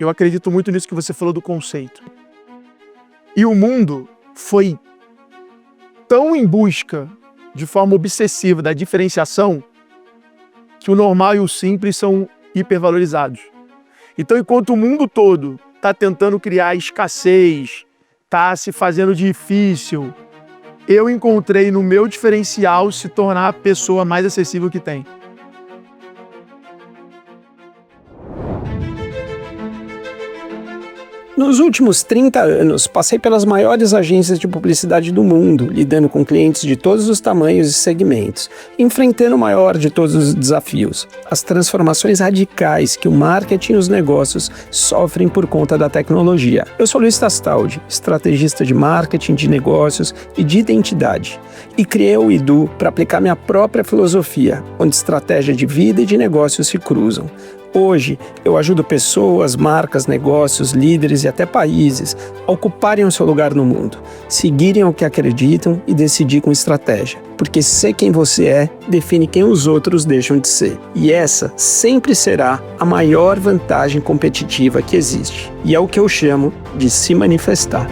Eu acredito muito nisso que você falou do conceito. E o mundo foi tão em busca, de forma obsessiva, da diferenciação, que o normal e o simples são hipervalorizados. Então, enquanto o mundo todo está tentando criar escassez, está se fazendo difícil, eu encontrei no meu diferencial se tornar a pessoa mais acessível que tem. Nos últimos 30 anos, passei pelas maiores agências de publicidade do mundo, lidando com clientes de todos os tamanhos e segmentos, enfrentando o maior de todos os desafios, as transformações radicais que o marketing e os negócios sofrem por conta da tecnologia. Eu sou Luiz Tastaldi, estrategista de marketing, de negócios e de identidade, e criei o Edu para aplicar minha própria filosofia, onde estratégia de vida e de negócios se cruzam. Hoje, eu ajudo pessoas, marcas, negócios, líderes e até países a ocuparem o seu lugar no mundo, seguirem o que acreditam e decidir com estratégia. Porque ser quem você é define quem os outros deixam de ser. E essa sempre será a maior vantagem competitiva que existe. E é o que eu chamo de se manifestar.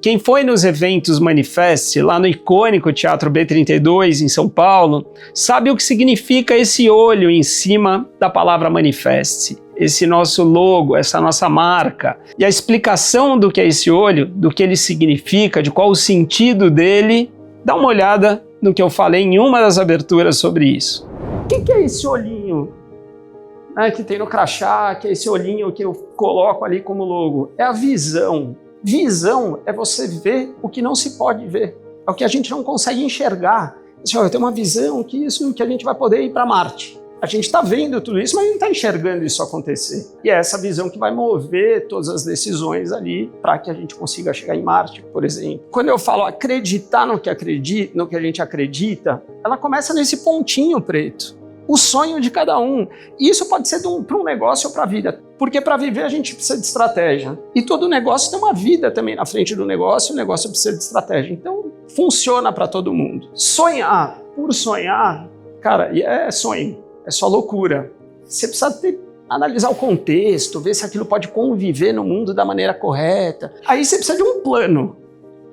Quem foi nos eventos Manifeste, lá no icônico Teatro B32, em São Paulo, sabe o que significa esse olho em cima da palavra Manifeste, esse nosso logo, essa nossa marca. E a explicação do que é esse olho, do que ele significa, de qual o sentido dele, dá uma olhada no que eu falei em uma das aberturas sobre isso. O que é esse olhinho que tem no crachá, que é esse olhinho que eu coloco ali como logo? É a visão. Visão é você ver o que não se pode ver, é o que a gente não consegue enxergar. Assim, eu tenho uma visão que a gente vai poder ir para Marte. A gente está vendo tudo isso, mas não está enxergando isso acontecer. E é essa visão que vai mover todas as decisões ali para que a gente consiga chegar em Marte, por exemplo. Quando eu falo acreditar no que a gente acredita, ela começa nesse pontinho preto. O sonho de cada um. E isso pode ser para um negócio ou para a vida. Porque para viver a gente precisa de estratégia. E todo negócio tem uma vida também na frente do negócio, e o negócio precisa de estratégia. Então, funciona para todo mundo. Sonhar por sonhar, cara, é sonho. É só loucura. Você precisa analisar o contexto, ver se aquilo pode conviver no mundo da maneira correta. Aí você precisa de um plano.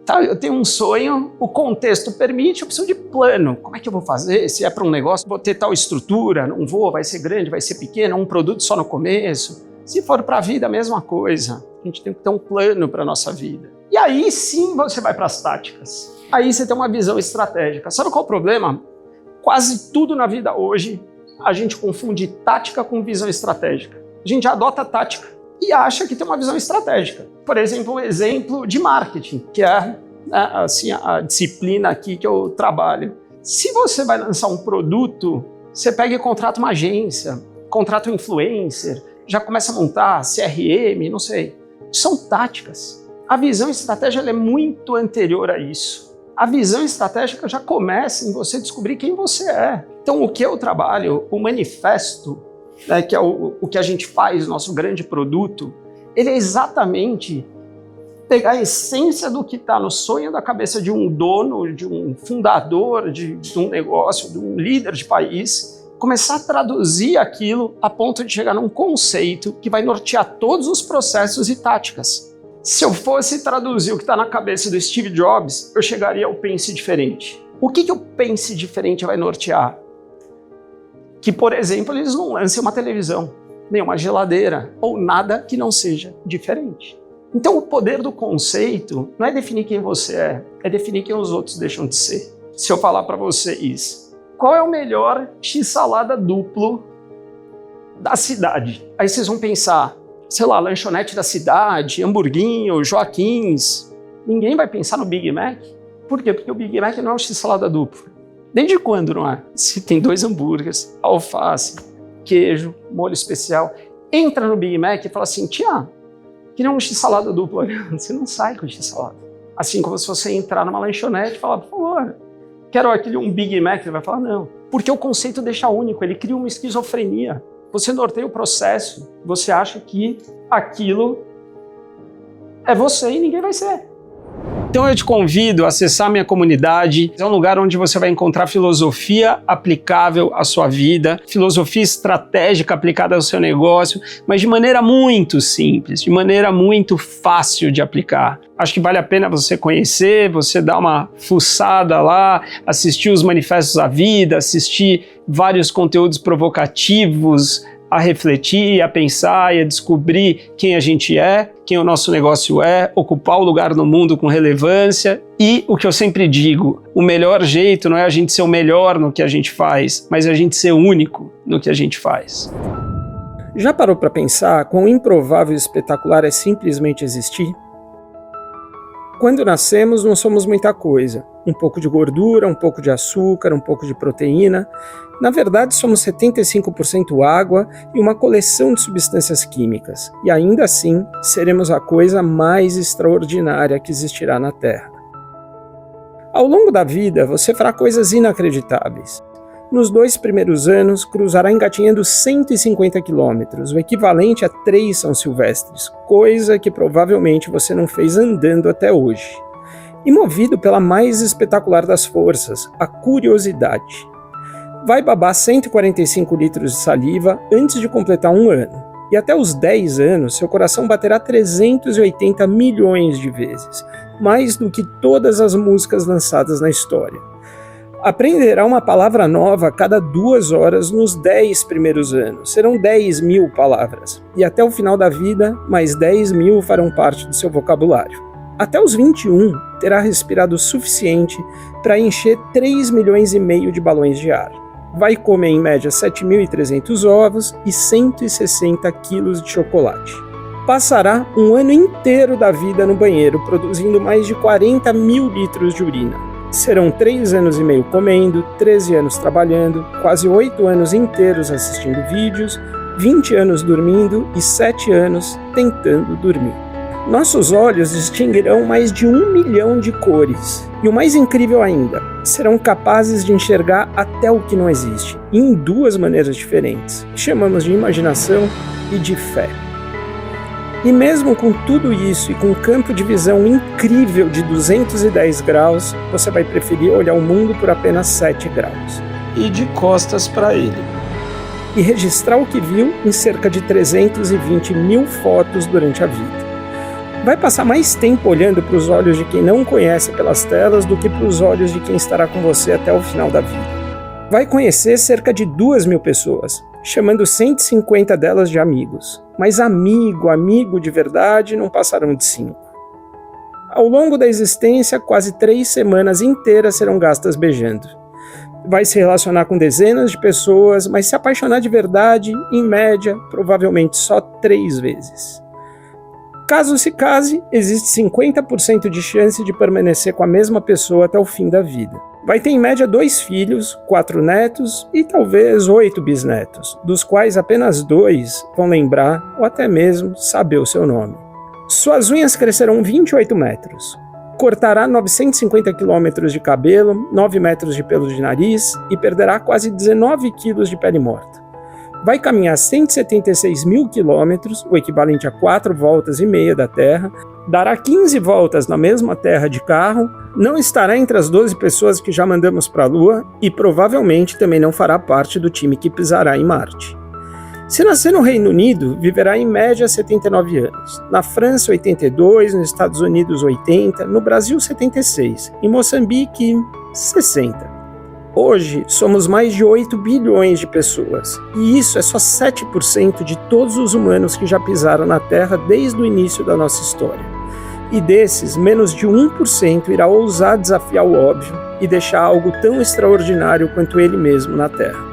Tá, eu tenho um sonho, o contexto permite, eu preciso de plano. Como é que eu vou fazer? Se é para um negócio, vou ter tal estrutura, não vou, vai ser grande, vai ser pequeno, um produto só no começo. Se for para a vida, a mesma coisa. A gente tem que ter um plano para a nossa vida. E aí sim você vai para as táticas. Aí você tem uma visão estratégica. Sabe qual é o problema? Quase tudo na vida hoje, a gente confunde tática com visão estratégica. A gente adota tática e acha que tem uma visão estratégica. Por exemplo, um exemplo de marketing, que é assim, a disciplina aqui que eu trabalho. Se você vai lançar um produto, você pega e contrata uma agência, contrata um influencer, já começa a montar CRM, não sei. São táticas. A visão estratégica ela é muito anterior a isso. A visão estratégica já começa em você descobrir quem você é. Então, o que eu trabalho, o manifesto, que é o que a gente faz, nosso grande produto, ele é exatamente pegar a essência do que está no sonho da cabeça de um dono, de um fundador de um negócio, de um líder de país, começar a traduzir aquilo a ponto de chegar num conceito que vai nortear todos os processos e táticas. Se eu fosse traduzir o que está na cabeça do Steve Jobs, eu chegaria ao pense diferente. O que o pense diferente vai nortear? Que, por exemplo, eles não lancem uma televisão, nem uma geladeira, ou nada que não seja diferente. Então, o poder do conceito não é definir quem você é definir quem os outros deixam de ser. Se eu falar para vocês, qual é o melhor x-salada duplo da cidade? Aí vocês vão pensar, sei lá, lanchonete da cidade, hamburguinho, Joaquins. Ninguém vai pensar no Big Mac. Por quê? Porque o Big Mac não é um x-salada duplo. Desde quando não é? Se tem 2 hambúrgueres, alface, queijo, molho especial. Entra no Big Mac e fala assim, tia, queria um x-salada duplo. Você não sai com x-salada. Assim como se você entrar numa lanchonete e falar, por favor, quero um Big Mac. Ele vai falar, não. Porque o conceito deixa único, ele cria uma esquizofrenia. Você norteia o processo, você acha que aquilo é você e ninguém vai ser. Então eu te convido a acessar minha comunidade. É um lugar onde você vai encontrar filosofia aplicável à sua vida, filosofia estratégica aplicada ao seu negócio, mas de maneira muito simples, de maneira muito fácil de aplicar. Acho que vale a pena você conhecer, você dar uma fuçada lá, assistir os manifestos da vida, assistir vários conteúdos provocativos, a refletir, a pensar e a descobrir quem a gente é, quem o nosso negócio é, ocupar o lugar no mundo com relevância. E o que eu sempre digo, o melhor jeito não é a gente ser o melhor no que a gente faz, mas a gente ser único no que a gente faz. Já parou para pensar quão improvável e espetacular é simplesmente existir? Quando nascemos, não somos muita coisa. Um pouco de gordura, um pouco de açúcar, um pouco de proteína. Na verdade, somos 75% água e uma coleção de substâncias químicas. E ainda assim, seremos a coisa mais extraordinária que existirá na Terra. Ao longo da vida, você fará coisas inacreditáveis. Nos 2 primeiros anos, cruzará engatinhando 150 quilômetros, o equivalente a 3 São Silvestres, coisa que provavelmente você não fez andando até hoje. E movido pela mais espetacular das forças, a curiosidade. Vai babar 145 litros de saliva antes de completar 1 ano. E até os 10 anos, seu coração baterá 380 milhões de vezes, mais do que todas as músicas lançadas na história. Aprenderá uma palavra nova a cada 2 horas nos 10 primeiros anos. Serão 10.000 palavras. E até o final da vida, mais 10.000 farão parte do seu vocabulário. Até os 21, terá respirado o suficiente para encher 3,5 milhões de balões de ar. Vai comer em média 7.300 ovos e 160 quilos de chocolate. Passará 1 ano inteiro da vida no banheiro, produzindo mais de 40 mil litros de urina. Serão 3 anos e meio comendo, 13 anos trabalhando, quase 8 anos inteiros assistindo vídeos, 20 anos dormindo e 7 anos tentando dormir. Nossos olhos distinguirão mais de 1 milhão de cores. E o mais incrível ainda, serão capazes de enxergar até o que não existe, e em 2 maneiras diferentes, que chamamos de imaginação e de fé. E mesmo com tudo isso e com um campo de visão incrível de 210 graus, você vai preferir olhar o mundo por apenas 7 graus. E de costas para ele. E registrar o que viu em cerca de 320 mil fotos durante a vida. Vai passar mais tempo olhando para os olhos de quem não conhece pelas telas do que para os olhos de quem estará com você até o final da vida. Vai conhecer cerca de 2.000 pessoas, chamando 150 delas de amigos. Mas amigo de verdade não passarão de 5. Ao longo da existência, quase 3 semanas inteiras serão gastas beijando. Vai se relacionar com dezenas de pessoas, mas se apaixonar de verdade, em média, provavelmente só 3 vezes. Caso se case, existe 50% de chance de permanecer com a mesma pessoa até o fim da vida. Vai ter em média 2 filhos, 4 netos e talvez 8 bisnetos, dos quais apenas 2 vão lembrar ou até mesmo saber o seu nome. Suas unhas crescerão 28 metros. Cortará 950 quilômetros de cabelo, 9 metros de pelo de nariz e perderá quase 19 quilos de pele morta. Vai caminhar 176 mil quilômetros, o equivalente a 4,5 voltas da Terra, dará 15 voltas na mesma Terra de carro, não estará entre as 12 pessoas que já mandamos para a Lua e provavelmente também não fará parte do time que pisará em Marte. Se nascer no Reino Unido, viverá em média 79 anos, na França 82, nos Estados Unidos 80, no Brasil 76, em Moçambique 60. Hoje, somos mais de 8 bilhões de pessoas, e isso é só 7% de todos os humanos que já pisaram na Terra desde o início da nossa história. E desses, menos de 1% irá ousar desafiar o óbvio e deixar algo tão extraordinário quanto ele mesmo na Terra.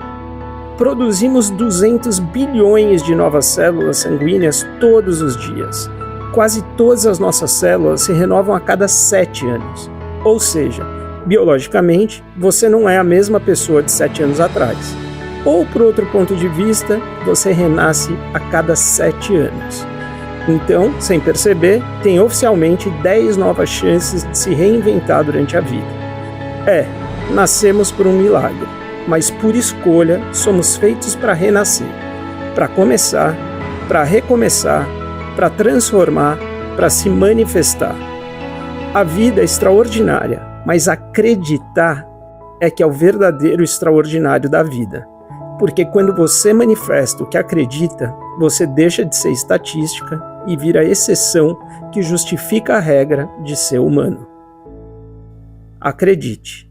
Produzimos 200 bilhões de novas células sanguíneas todos os dias. Quase todas as nossas células se renovam a cada 7 anos, ou seja, biologicamente, você não é a mesma pessoa de 7 anos atrás. Ou, por outro ponto de vista, você renasce a cada 7 anos. Então, sem perceber, tem oficialmente 10 novas chances de se reinventar durante a vida. Nascemos por um milagre. mas por escolha somos feitos para renascer, para começar, para recomeçar, para transformar, para se manifestar. A vida é extraordinária, mas acreditar é que é o verdadeiro extraordinário da vida. Porque quando você manifesta o que acredita, você deixa de ser estatística e vira exceção que justifica a regra de ser humano. Acredite.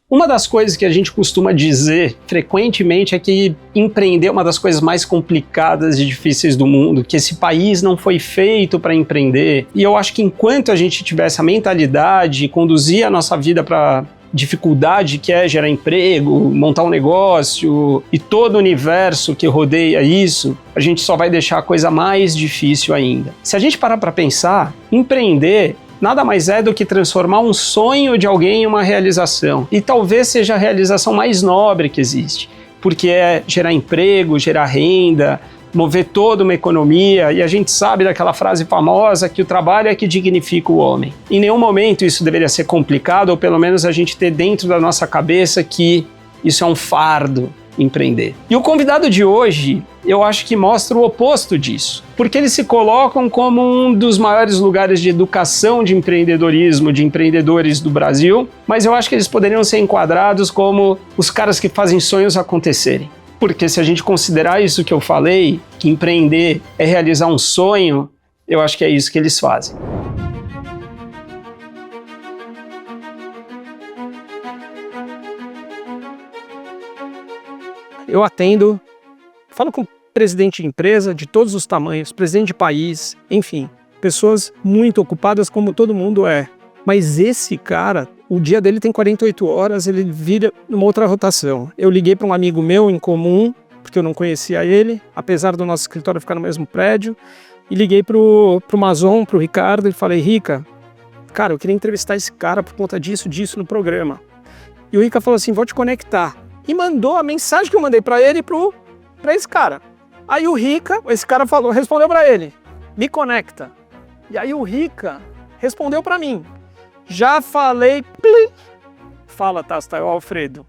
Uma das coisas que a gente costuma dizer frequentemente é que empreender é uma das coisas mais complicadas e difíceis do mundo, que esse país não foi feito para empreender. E eu acho que enquanto a gente tiver essa mentalidade e conduzir a nossa vida para dificuldade que é gerar emprego, montar um negócio e todo o universo que rodeia isso, a gente só vai deixar a coisa mais difícil ainda. Se a gente parar para pensar, empreender nada mais é do que transformar um sonho de alguém em uma realização. E talvez seja a realização mais nobre que existe, porque é gerar emprego, gerar renda, mover toda uma economia, e a gente sabe daquela frase famosa que o trabalho é que dignifica o homem. Em nenhum momento isso deveria ser complicado, ou pelo menos a gente ter dentro da nossa cabeça que isso é um fardo, empreender. E o convidado de hoje, eu acho que mostra o oposto disso, porque eles se colocam como um dos maiores lugares de educação de empreendedorismo, de empreendedores do Brasil, mas eu acho que eles poderiam ser enquadrados como os caras que fazem sonhos acontecerem. Porque se a gente considerar isso que eu falei, que empreender é realizar um sonho, eu acho que é isso que eles fazem. Eu atendo, falo com presidente de empresa de todos os tamanhos, presidente de país, enfim, pessoas muito ocupadas como todo mundo é. Mas esse cara, o dia dele tem 48 horas, ele vira numa outra rotação. Eu liguei para um amigo meu em comum, porque eu não conhecia ele, apesar do nosso escritório ficar no mesmo prédio, e liguei pro Mazon, pro Ricardo, e falei, Rica, cara, eu queria entrevistar esse cara por conta disso no programa. E o Rica falou assim, vou te conectar. E mandou a mensagem que eu mandei para ele para esse cara. Aí o Rica, esse cara respondeu para ele, me conecta. E aí o Rica respondeu para mim. Já falei, plim. Fala, Tasta, é o Alfredo.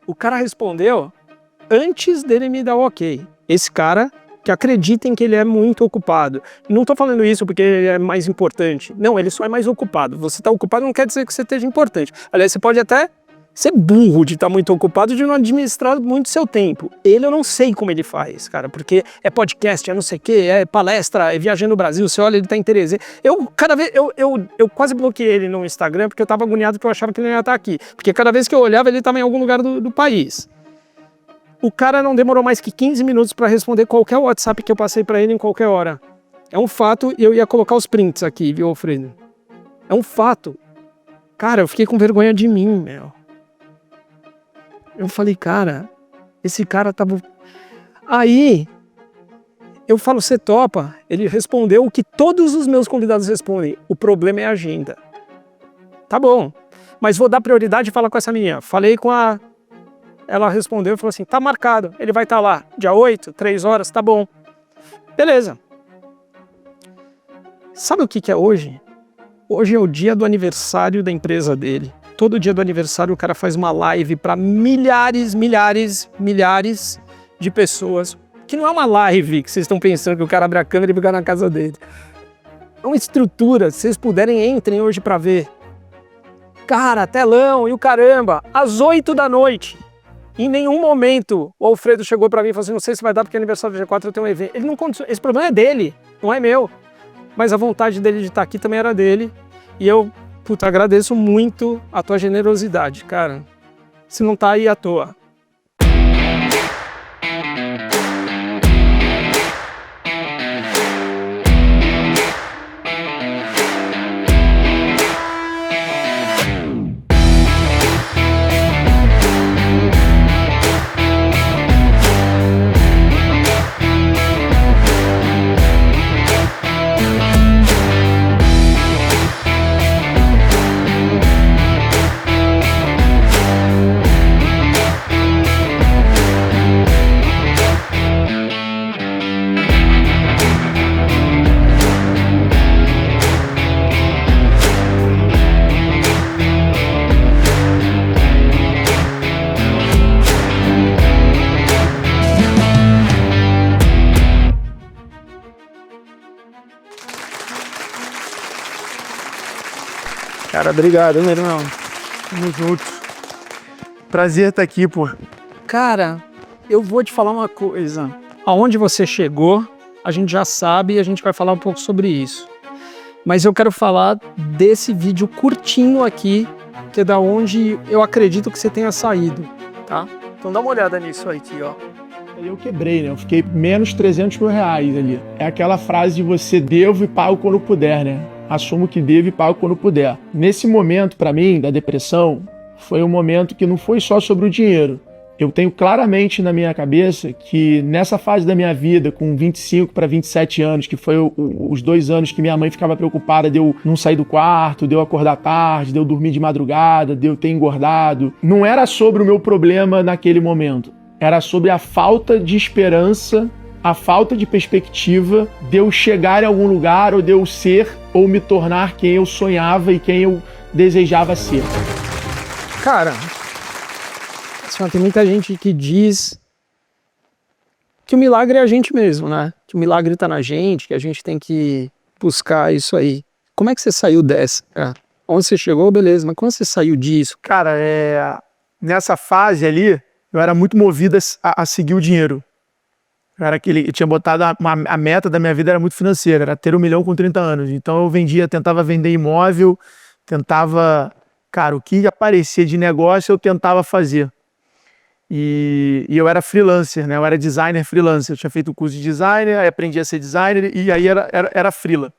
O cara respondeu antes dele me dar o ok. Esse cara que acreditem que ele é muito ocupado. Não estou falando isso porque ele é mais importante. Não, ele só é mais ocupado. Você está ocupado não quer dizer que você esteja importante. Aliás, você pode até ser burro de estar muito ocupado, de não administrar muito seu tempo. Ele eu não sei como ele faz, cara, porque é podcast, é não sei o quê, é palestra, é viajando no Brasil, você olha, ele tá em Teresina. Eu quase bloqueei ele no Instagram porque eu tava agoniado porque eu achava que ele não ia estar aqui. Porque cada vez que eu olhava, ele tava em algum lugar do país. O cara não demorou mais que 15 minutos para responder qualquer WhatsApp que eu passei para ele em qualquer hora. É um fato e eu ia colocar os prints aqui, viu, Alfredo? É um fato. Cara, eu fiquei com vergonha de mim, meu. Eu falei, cara, esse cara tava... Aí, eu falo, você topa? Ele respondeu o que todos os meus convidados respondem. O problema é a agenda. Tá bom, mas vou dar prioridade e falar com essa menina. Falei com a... Ela respondeu e falou assim, tá marcado, ele vai estar lá, dia 8, 3 horas, tá bom. Beleza. Sabe o que é hoje? Hoje é o dia do aniversário da empresa dele. Todo dia do aniversário o cara faz uma live para milhares de pessoas. Que não é uma live que vocês estão pensando que o cara abre a câmera e fica na casa dele. É uma estrutura, se vocês puderem, entrem hoje para ver. Cara, telão e o caramba, às 8 da noite. Em nenhum momento o Alfredo chegou para mim e falou assim, não sei se vai dar porque é aniversário do G4, eu tenho um evento. Ele não contou, esse problema é dele, não é meu. Mas a vontade dele de estar aqui também era dele. E eu... Puta, agradeço muito a tua generosidade, cara. Você não tá aí à toa. Cara, obrigado, meu irmão. Tamo junto. Prazer estar aqui, pô. Cara, eu vou te falar uma coisa. Aonde você chegou, a gente já sabe e a gente vai falar um pouco sobre isso. Mas eu quero falar desse vídeo curtinho aqui, que é da onde eu acredito que você tenha saído, tá? Então dá uma olhada nisso aí, ó. Eu quebrei, né? Eu fiquei menos 300 mil reais ali. É aquela frase de você devo e pago quando puder, né? Assumo que devo e pago quando puder. Nesse momento, pra mim, da depressão, foi um momento que não foi só sobre o dinheiro. Eu tenho claramente na minha cabeça que nessa fase da minha vida, com 25 para 27 anos, que foi os 2 anos que minha mãe ficava preocupada de eu não sair do quarto, de eu acordar tarde, de eu dormir de madrugada, de eu ter engordado, não era sobre o meu problema naquele momento. Era sobre a falta de esperança, a falta de perspectiva de eu chegar em algum lugar, ou de eu ser ou me tornar quem eu sonhava e quem eu desejava ser. Cara, assim, tem muita gente que diz que o milagre é a gente mesmo, né? Que o milagre tá na gente, que a gente tem que buscar isso aí. Como é que você saiu dessa, cara? Onde você chegou, beleza, mas quando você saiu disso? Cara, nessa fase ali, eu era muito movido a seguir o dinheiro. Eu tinha botado a meta da minha vida era muito financeira, era ter 1 milhão com 30 anos. Então eu tentava vender imóvel, cara, o que aparecia de negócio eu tentava fazer. E eu era freelancer, né? Eu era designer freelancer. Eu tinha feito o curso de designer, aí aprendi a ser designer e aí era freela.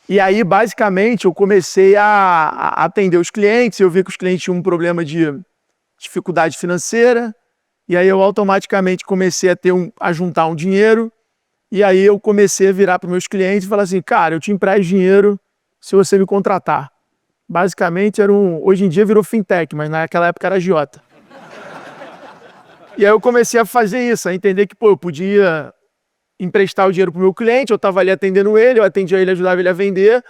E aí, basicamente, eu comecei a atender os clientes. Eu vi que os clientes tinham um problema de dificuldade financeira. E aí eu automaticamente comecei a juntar um dinheiro. E aí eu comecei a virar para os meus clientes e falar assim, cara, eu te empresto dinheiro se você me contratar. Basicamente hoje em dia virou fintech, mas naquela época era agiota. E aí eu comecei a fazer isso, a entender que eu podia emprestar o dinheiro para o meu cliente, eu estava ali atendendo ele, eu atendia ele, ajudava ele a vender,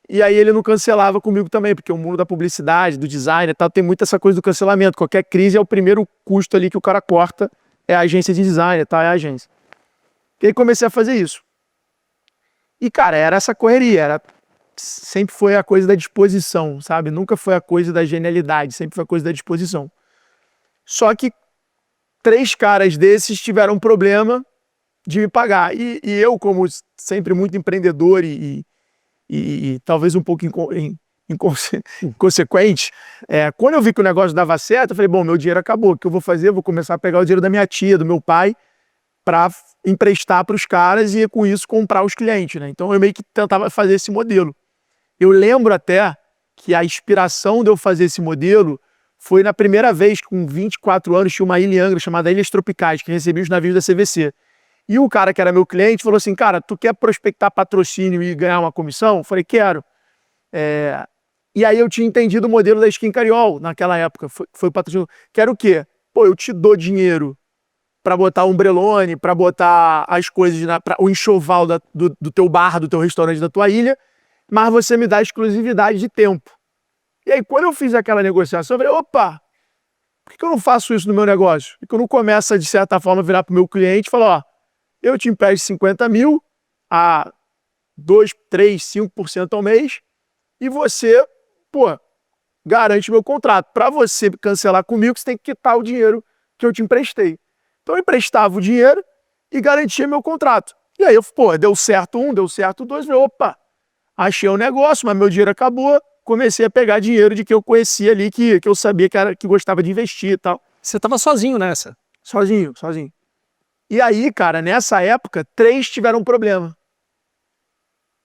e aí ele não cancelava comigo também, porque o mundo da publicidade, do design e tal, tem muito essa coisa do cancelamento. Qualquer crise é o primeiro custo ali que o cara corta, é a agência de design, tá? É a agência. E aí comecei a fazer isso. E, cara, era essa correria, sempre foi a coisa da disposição, sabe? Nunca foi a coisa da genialidade, sempre foi a coisa da disposição. Só que 3 caras desses tiveram um problema de me pagar. E eu, como sempre muito empreendedor e talvez um pouco inconsequente, quando eu vi que o negócio dava certo, eu falei, bom, meu dinheiro acabou, o que eu vou fazer? Eu vou começar a pegar o dinheiro da minha tia, do meu pai, para emprestar para os caras e com isso comprar os clientes, né? Então eu meio que tentava fazer esse modelo. Eu lembro até que a inspiração de eu fazer esse modelo foi na primeira vez, com 24 anos, tinha uma ilha em Angra chamada Ilhas Tropicais, que recebia os navios da CVC. E o cara que era meu cliente falou assim, cara, tu quer prospectar patrocínio e ganhar uma comissão? Eu falei, quero. E aí eu tinha entendido o modelo da Skin Cariol naquela época, foi o patrocínio. Quero o quê? Pô, eu te dou dinheiro para botar um ombrelone, para botar as coisas, o enxoval do teu bar, do teu restaurante, da tua ilha, mas você me dá exclusividade de tempo. E aí, quando eu fiz aquela negociação, eu falei, opa, por que eu não faço isso no meu negócio? Por que eu não começo, de certa forma, a virar para o meu cliente e falar, ó, eu te empresto 50 mil a 2, 3, 5% ao mês e você, garante meu contrato. Para você cancelar comigo, você tem que quitar o dinheiro que eu te emprestei. Então, eu emprestava o dinheiro e garantia meu contrato. E aí, deu certo um, deu certo dois, falei, opa, achei um negócio, mas meu dinheiro acabou, comecei a pegar dinheiro de que eu conhecia ali, que eu sabia que gostava de investir e tal. Você estava sozinho nessa? Sozinho. E aí, cara, nessa época, 3 tiveram problema.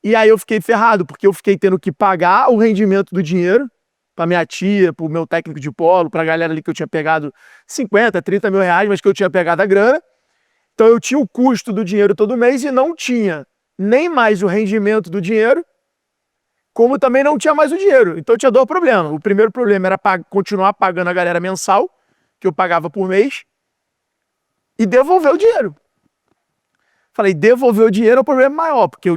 E aí eu fiquei ferrado, porque eu fiquei tendo que pagar o rendimento do dinheiro para minha tia, para o meu técnico de polo, para a galera ali que eu tinha pegado 50, 30 mil reais, mas que eu tinha pegado a grana. Então eu tinha o custo do dinheiro todo mês e não tinha nem mais o rendimento do dinheiro, como também não tinha mais o dinheiro. Então eu tinha 2 problemas. O primeiro problema era continuar pagando a galera mensal, que eu pagava por mês, e devolver o dinheiro. Falei, devolver o dinheiro é o problema maior, porque eu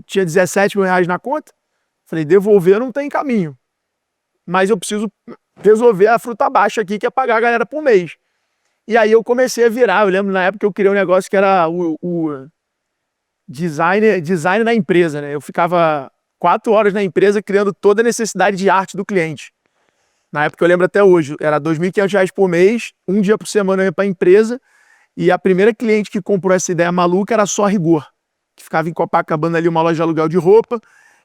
tinha 17 mil reais na conta. Falei, devolver não tem caminho. Mas eu preciso resolver a fruta baixa aqui, que é pagar a galera por mês. E aí eu comecei a virar. Eu lembro na época que eu criei um negócio que era o design na empresa, né? Eu ficava 4 horas na empresa criando toda a necessidade de arte do cliente. Na época eu lembro até hoje, era R$ 2.500 por mês, um dia por semana eu ia para a empresa, e a primeira cliente que comprou essa ideia maluca era só Rigor, que ficava em Copacabana ali, uma loja de aluguel de roupa.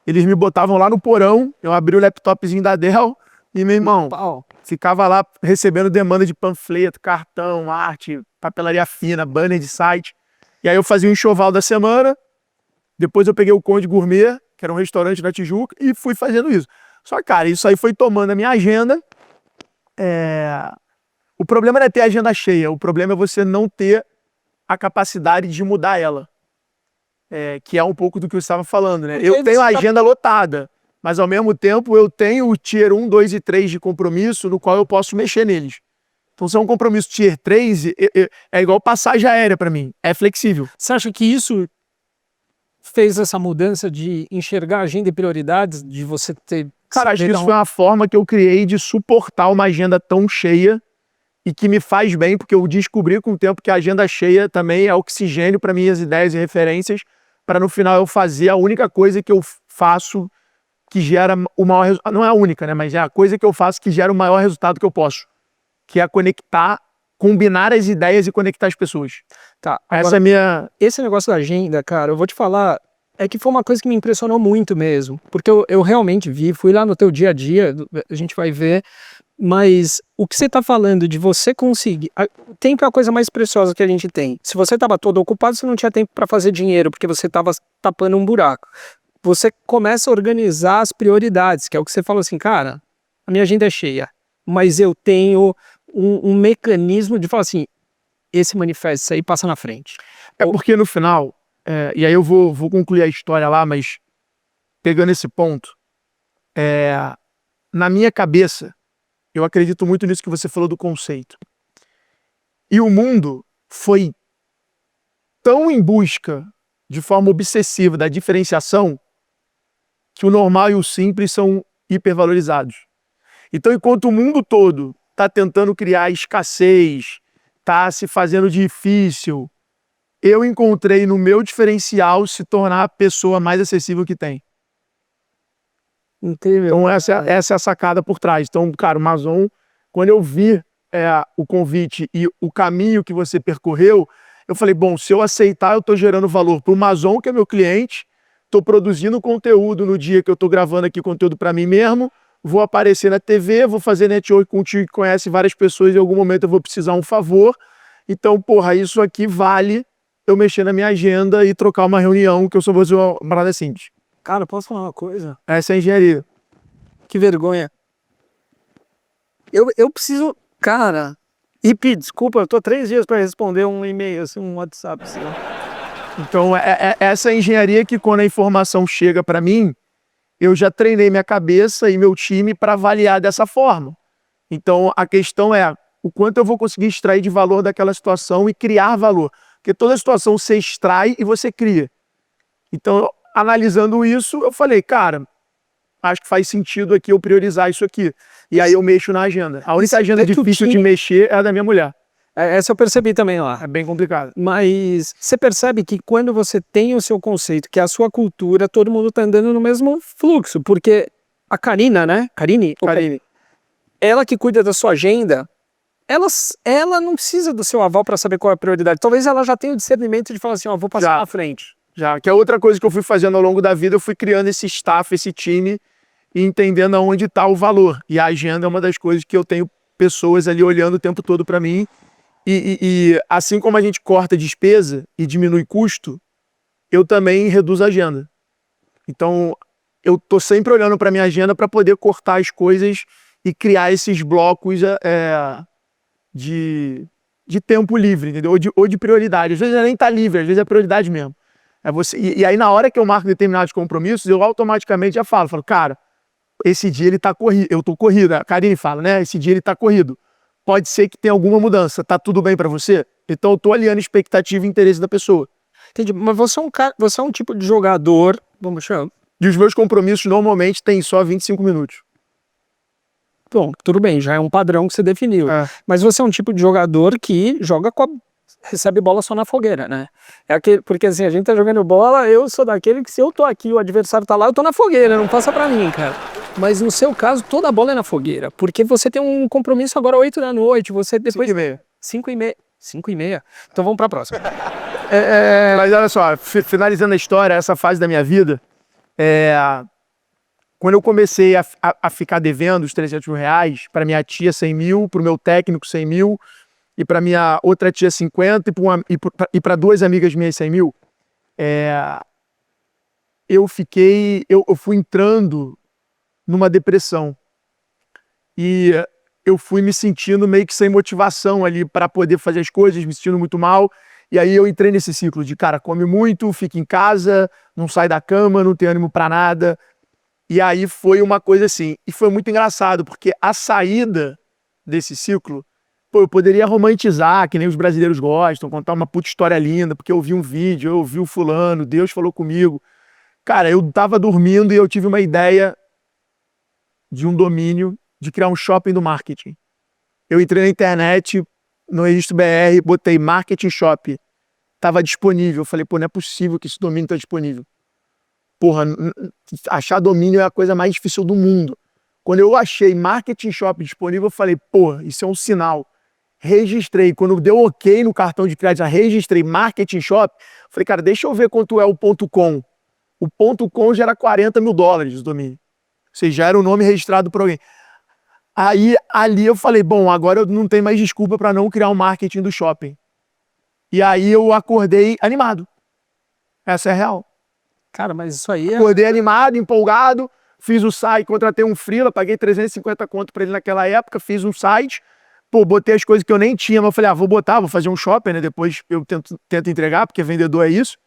Eles me botavam lá no porão, eu abri o laptopzinho da Dell e, meu irmão, ficava lá recebendo demanda de panfleto, cartão, arte, papelaria fina, banner de site. E aí eu fazia o enxoval da semana, depois eu peguei o Conde Gourmet, que era um restaurante na Tijuca, e fui fazendo isso. Só que, cara, isso aí foi tomando a minha agenda. O problema não é ter a agenda cheia, o problema é você não ter a capacidade de mudar ela. Que é um pouco do que eu estava falando, né? Eu tenho a agenda lotada, mas ao mesmo tempo eu tenho o tier 1, 2 e 3 de compromisso no qual eu posso mexer neles. Então se é um compromisso tier 3, é igual passagem aérea para mim, é flexível. Você acha que isso fez essa mudança de enxergar agenda e prioridades, de você ter... Cara, acho que isso foi uma forma que eu criei de suportar uma agenda tão cheia e que me faz bem, porque eu descobri com o tempo que a agenda cheia também é oxigênio para minhas ideias e referências, para no final eu fazer a única coisa que eu faço que gera o maior resultado. Não é a única, né? Mas é a coisa que eu faço que gera o maior resultado que eu posso, que é conectar, combinar as ideias e conectar as pessoas. Tá, agora, essa é minha... Esse negócio da agenda, cara, eu vou te falar, é que foi uma coisa que me impressionou muito mesmo, porque eu realmente vi, fui lá no teu dia a dia, a gente vai ver, mas o que você tá falando de você conseguir... O tempo é a coisa mais preciosa que a gente tem. Se você tava todo ocupado, você não tinha tempo para fazer dinheiro, porque você tava tapando um buraco. Você começa a organizar as prioridades, que é o que você falou assim, cara, a minha agenda é cheia, mas eu tenho um mecanismo de falar assim, esse manifesto, isso aí passa na frente. É porque no final, e aí eu vou concluir a história lá, mas pegando esse ponto, na minha cabeça, eu acredito muito nisso que você falou do conceito. E o mundo foi tão em busca, de forma obsessiva, da diferenciação, que o normal e o simples são hipervalorizados. Então, enquanto o mundo todo está tentando criar escassez, está se fazendo difícil, eu encontrei no meu diferencial se tornar a pessoa mais acessível que tem. Incrível. Então essa é a sacada por trás. Então, cara, o Amazon, quando eu vi o convite e o caminho que você percorreu, eu falei, bom, se eu aceitar, eu estou gerando valor para o Amazon, que é meu cliente, estou produzindo conteúdo no dia que eu estou gravando aqui conteúdo para mim mesmo, vou aparecer na TV, vou fazer network contigo que conhece várias pessoas, em algum momento eu vou precisar um favor. Então, porra, isso aqui vale eu mexer na minha agenda e trocar uma reunião, que eu só vou fazer uma parada simples. Cara, posso falar uma coisa? Essa é a engenharia. Que vergonha. Eu preciso... Cara... Pi, desculpa, eu tô 3 dias para responder um e-mail, assim, um WhatsApp, assim, ó. Então, essa é a engenharia que quando a informação chega para mim, eu já treinei minha cabeça e meu time para avaliar dessa forma. Então, a questão é o quanto eu vou conseguir extrair de valor daquela situação e criar valor. Porque toda situação você extrai e você cria. Então, analisando isso, eu falei, cara, acho que faz sentido aqui eu priorizar isso aqui. E aí eu mexo na agenda. A única agenda difícil de mexer é a da minha mulher. Essa eu percebi também lá. É bem complicado. Mas você percebe que quando você tem o seu conceito, que é a sua cultura, todo mundo tá andando no mesmo fluxo. Porque a Karina, né? Karine. Ela que cuida da sua agenda, ela não precisa do seu aval para saber qual é a prioridade. Talvez ela já tenha o discernimento de falar assim, ó, vou passar na frente. Já, que é outra coisa que eu fui fazendo ao longo da vida, eu fui criando esse staff, esse time, e entendendo aonde está o valor. E a agenda é uma das coisas que eu tenho pessoas ali olhando o tempo todo para mim. E assim como a gente corta despesa e diminui custo, eu também reduzo a agenda. Então, eu tô sempre olhando para minha agenda para poder cortar as coisas e criar esses blocos de tempo livre, entendeu? Ou de prioridade. Às vezes nem tá livre, às vezes é prioridade mesmo. E aí, na hora que eu marco determinados compromissos, eu automaticamente já falo, cara, esse dia ele tá corrido, eu tô corrido. A Karine fala, né? Esse dia ele tá corrido. Pode ser que tenha alguma mudança. Tá tudo bem para você? Então eu tô alinhando expectativa e interesse da pessoa. Entendi. Mas você é um tipo de jogador, vamos chamar. E os meus compromissos normalmente têm só 25 minutos. Bom, tudo bem, já é um padrão que você definiu. Mas você é um tipo de jogador que joga com recebe bola só na fogueira, né? Porque assim, a gente tá jogando bola, eu sou daquele que se eu tô aqui, o adversário tá lá, eu tô na fogueira, não passa pra mim, cara. Mas no seu caso, toda a bola é na fogueira, porque você tem um compromisso agora 8 da noite, você depois... 5h30. 5h30. 5h30. Então vamos pra próxima. Mas olha só, finalizando a história, essa fase da minha vida, quando eu comecei a ficar devendo os 300 mil reais, para minha tia 100 mil, para o meu técnico 100 mil, e para minha outra tia 50, e para duas amigas minhas 100 mil, eu fui entrando numa depressão. E eu fui me sentindo meio que sem motivação ali para poder fazer as coisas, me sentindo muito mal. E aí eu entrei nesse ciclo de, cara, come muito, fica em casa, não sai da cama, não tem ânimo para nada. E aí foi uma coisa assim, e foi muito engraçado, porque a saída desse ciclo, eu poderia romantizar, que nem os brasileiros gostam, contar uma puta história linda, porque eu vi um vídeo, eu vi o fulano, Deus falou comigo. Cara, eu tava dormindo e eu tive uma ideia de um domínio, de criar um shopping do marketing. Eu entrei na internet, no Registro BR, botei Marketing Shop. Tava disponível. Eu falei, pô, não é possível que esse domínio tá disponível. Porra, achar domínio é a coisa mais difícil do mundo. Quando eu achei Marketing Shop disponível, eu falei, pô, isso é um sinal. Registrei. Quando deu ok no cartão de crédito, registrei Marketing Shop, falei, cara, deixa eu ver quanto é o .com. O .com já era 40 mil dólares o domínio. Ou seja, já era o nome registrado por alguém. Aí, ali eu falei, bom, agora eu não tenho mais desculpa para não criar um marketing do shopping. E aí eu acordei animado. Essa é a real. Cara, mas isso aí Acordei animado, empolgado, fiz o site, contratei um freela, paguei 350 conto para ele naquela época, fiz um site, pô, botei as coisas que eu nem tinha, mas eu falei, vou fazer um shopping, né? Depois eu tento entregar, porque vendedor é isso.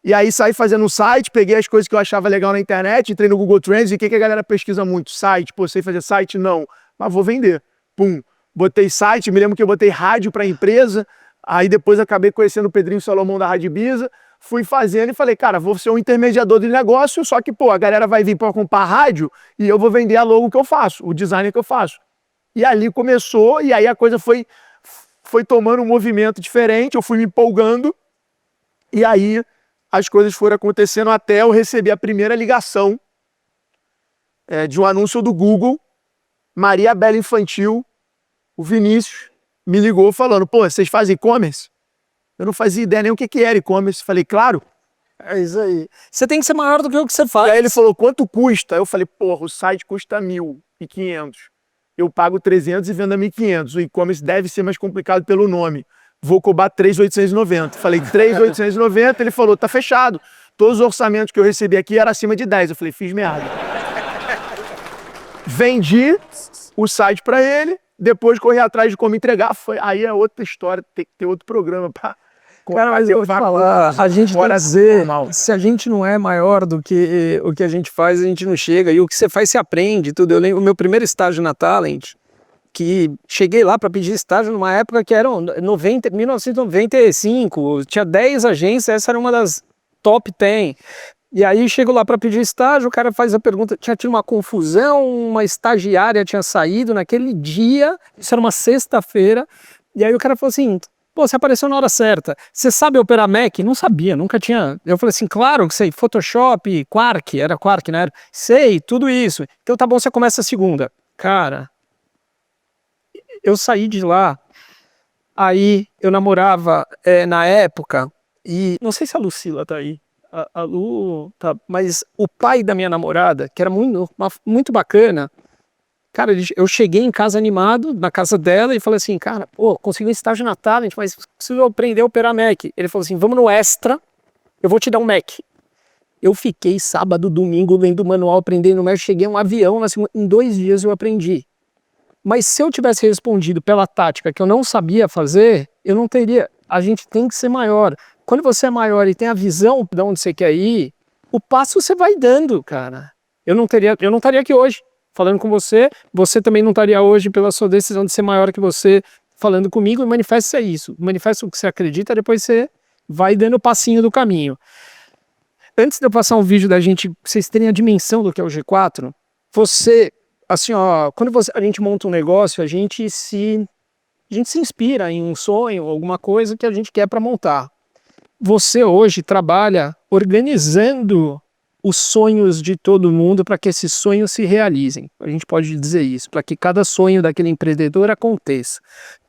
E aí saí fazendo um site, peguei as coisas que eu achava legal na internet, entrei no Google Trends e o que a galera pesquisa muito? Site, pô, sei fazer site? Não, mas vou vender. Pum, botei site, me lembro que eu botei rádio para a empresa, aí depois acabei conhecendo o Pedrinho Salomão da Rádio Ibiza, fui fazendo e falei, cara, vou ser um intermediador de negócio, só que, pô, a galera vai vir para comprar rádio e eu vou vender a logo que eu faço, o design que eu faço. E ali começou, e aí a coisa foi tomando um movimento diferente, eu fui me empolgando, e aí as coisas foram acontecendo até eu receber a primeira ligação de um anúncio do Google, Maria Bela Infantil, o Vinícius, me ligou falando, pô, vocês fazem e-commerce? Eu não fazia ideia nem o que era e-commerce. Falei, claro. é isso aí. Você tem que ser maior do que o que você faz. E aí ele falou, quanto custa? Eu falei, porra, o site custa 1.500. Eu pago 300 e vendo a 1.500. O e-commerce deve ser mais complicado pelo nome. Vou cobrar 3.890. Falei, 3.890, ele falou, tá fechado. Todos os orçamentos que eu recebi aqui eram acima de 10. Eu falei, fiz merda. Vendi o site para ele, depois corri atrás de como entregar. Aí é outra história, tem que ter outro programa para... Cara, mas eu vou te falar, a gente tem que dizer, se a gente não é maior do que o que a gente faz, a gente não chega. E o que você faz, você aprende tudo. Eu lembro o meu primeiro estágio na Talent, que cheguei lá para pedir estágio numa época que era 1995, tinha 10 agências, essa era uma das top 10. E aí chego lá para pedir estágio, o cara faz a pergunta, tinha tido uma confusão, uma estagiária tinha saído naquele dia, isso era uma sexta-feira, e aí o cara falou assim, pô, você apareceu na hora certa, você sabe operar Mac? Não sabia, nunca tinha. Eu falei assim, claro que sei, Photoshop, Quark, era Quark, né? Sei, tudo isso. Então tá bom, você começa a segunda. Cara, eu saí de lá, aí eu namorava na época, e não sei se a Lucila tá aí, a Lu, tá, mas o pai da minha namorada, que era muito bacana, cara, eu cheguei em casa animado, na casa dela, e falei assim, cara, pô, consegui um estágio na Talent, mas preciso aprender a operar Mac. Ele falou assim, vamos no Extra, eu vou te dar um Mac. Eu fiquei sábado, domingo, lendo o manual, aprendendo Mac, cheguei a um avião, em 2 dias eu aprendi. Mas se eu tivesse respondido pela tática que eu não sabia fazer, eu não teria. A gente tem que ser maior. Quando você é maior e tem a visão de onde você quer ir, o passo você vai dando, cara. Eu não estaria aqui hoje falando com você, você também não estaria hoje pela sua decisão de ser maior que você falando comigo, e manifesta é isso. Manifesta o que você acredita, depois você vai dando o passinho do caminho. Antes de eu passar um vídeo da gente, pra vocês terem a dimensão do que é o G4, você, assim, ó, quando a gente monta um negócio, a gente se A gente se inspira em um sonho, alguma coisa que a gente quer para montar. Você hoje trabalha organizando os sonhos de todo mundo para que esses sonhos se realizem. A gente pode dizer isso, para que cada sonho daquele empreendedor aconteça.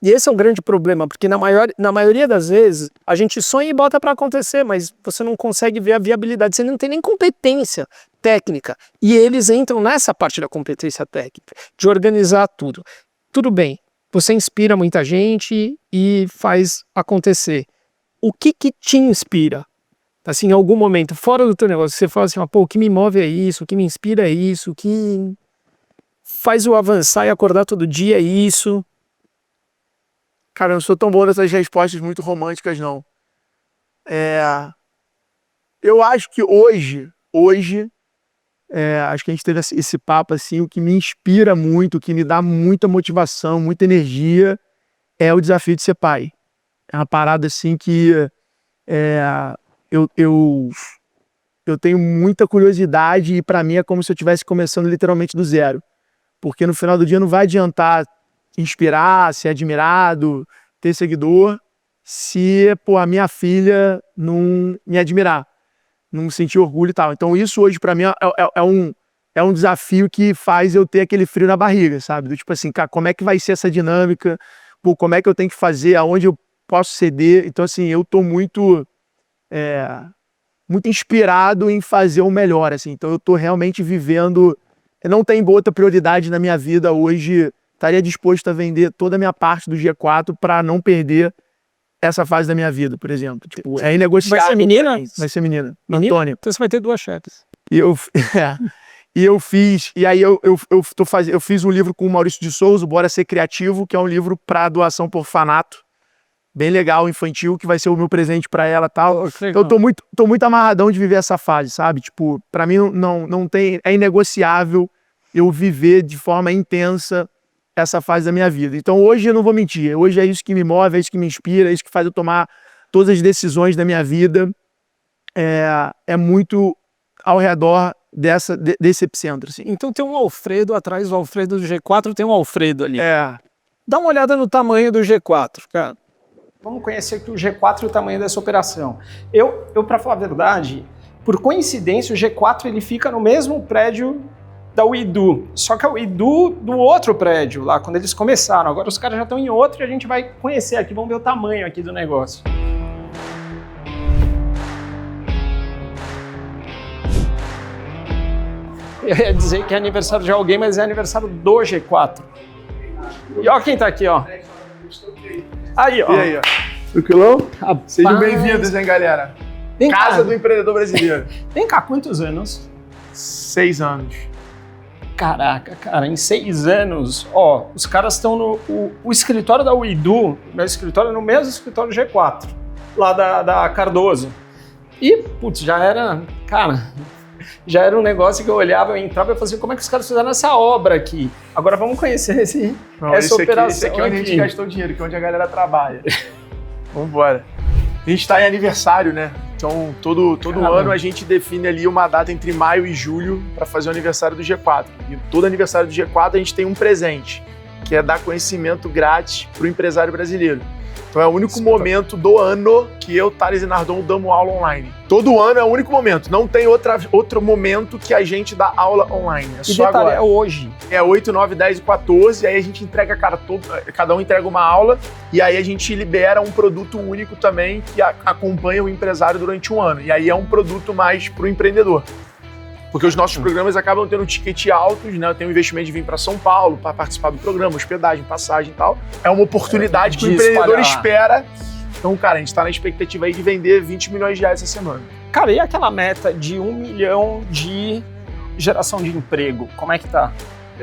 E esse é um grande problema, porque na maioria das vezes a gente sonha e bota para acontecer, mas você não consegue ver a viabilidade, você não tem nem competência técnica. E eles entram nessa parte da competência técnica, de organizar tudo. Tudo bem, você inspira muita gente e faz acontecer. O que te inspira? Assim, em algum momento, fora do teu negócio, você fala assim, pô, o que me move é isso, o que me inspira é isso, o que faz eu avançar e acordar todo dia é isso. Cara, eu não sou tão bom nessas respostas muito românticas, não. Eu acho que hoje, acho que a gente teve esse papo, assim, o que me inspira muito, o que me dá muita motivação, muita energia, é o desafio de ser pai. É uma parada, assim, que eu tenho muita curiosidade e para mim é como se eu estivesse começando literalmente do zero. Porque no final do dia não vai adiantar inspirar, ser admirado, ter seguidor, se a minha filha não me admirar, não sentir orgulho e tal. Então isso hoje para mim é um desafio que faz eu ter aquele frio na barriga, sabe? Do tipo assim, cara, como é que vai ser essa dinâmica? Pô, como é que eu tenho que fazer? Aonde eu posso ceder? Então assim, eu tô muito inspirado em fazer o melhor, assim. Então eu tô realmente vivendo, não tem outra prioridade na minha vida hoje, estaria disposto a vender toda a minha parte do G4 para não perder essa fase da minha vida, por exemplo. Tipo, é inegociável. Vai ser menina? Vai ser menina. Menina? Antônia. Então você vai ter 2 chefes. E aí eu fiz um livro com o Maurício de Souza, Bora Ser Criativo, que é um livro para doação por orfanato, bem legal, infantil, que vai ser o meu presente para ela e tal. Então eu tô muito amarradão de viver essa fase, sabe? Tipo, para mim não tem, é inegociável eu viver de forma intensa essa fase da minha vida. Então hoje eu não vou mentir, hoje é isso que me move, é isso que me inspira, é isso que faz eu tomar todas as decisões da minha vida. É muito ao redor desse epicentro, assim. Então tem um Alfredo atrás do Alfredo do G4, tem um Alfredo ali. Dá uma olhada no tamanho do G4, cara. Vamos conhecer aqui o G4 e o tamanho dessa operação. Eu para falar a verdade, por coincidência, o G4 ele fica no mesmo prédio da Uidu, só que a Uidu do outro prédio, lá quando eles começaram. Agora os caras já estão em outro e a gente vai conhecer aqui, vamos ver o tamanho aqui do negócio. Eu ia dizer que é aniversário de alguém, mas é aniversário do G4. E ó quem tá aqui, ó. Aí, ó. E aí, ó. Tranquilão? Sejam bem-vindos, hein, galera? Casa do Empreendedor Brasileiro. Vem cá, quantos anos? 6 anos. Caraca, cara, em 6 anos, ó, os caras estão no... O escritório da Uidu, meu escritório é no mesmo escritório do G4, lá da Cardoso. E, putz, já era um negócio que eu olhava, eu entrava e fazia, como é que os caras fizeram essa obra aqui? Agora vamos conhecer essa operação. Esse aqui é onde a gente gastou dinheiro, que é onde a galera trabalha. Vambora. A gente tá em aniversário, né? Então, todo ano a gente define ali uma data entre maio e julho para fazer o aniversário do G4. E todo aniversário do G4 a gente tem um presente, que é dar conhecimento grátis para o empresário brasileiro. Então é o único momento do ano que eu, Thales e Nardon, damos aula online. Todo ano é o único momento. Não tem outro momento que a gente dá aula online. É só agora. É hoje. É 8, 9, 10 e 14. Aí a gente entrega, cada um entrega uma aula. E aí a gente libera um produto único também que acompanha o empresário durante um ano. E aí é um produto mais para o empreendedor. Porque os nossos programas acabam tendo ticket altos, né? Eu tenho um investimento de vir para São Paulo para participar do programa, hospedagem, passagem e tal. É uma oportunidade que o empreendedor espera. Então, cara, a gente está na expectativa aí de vender 20 milhões de reais essa semana. Cara, e aquela meta de 1 milhão de geração de emprego? Como é que tá?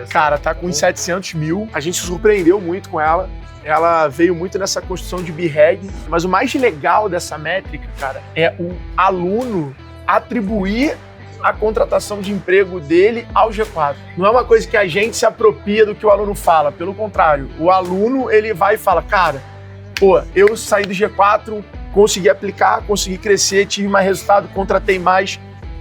Cara, tá com uns 700 mil. A gente se surpreendeu muito com ela. Ela veio muito nessa construção de BREG. Mas o mais legal dessa métrica, cara, é o aluno atribuir a contratação de emprego dele ao G4. Não é uma coisa que a gente se apropria do que o aluno fala, pelo contrário. O aluno, ele vai e fala, cara, eu saí do G4, consegui aplicar, consegui crescer, tive mais resultado, contratei mais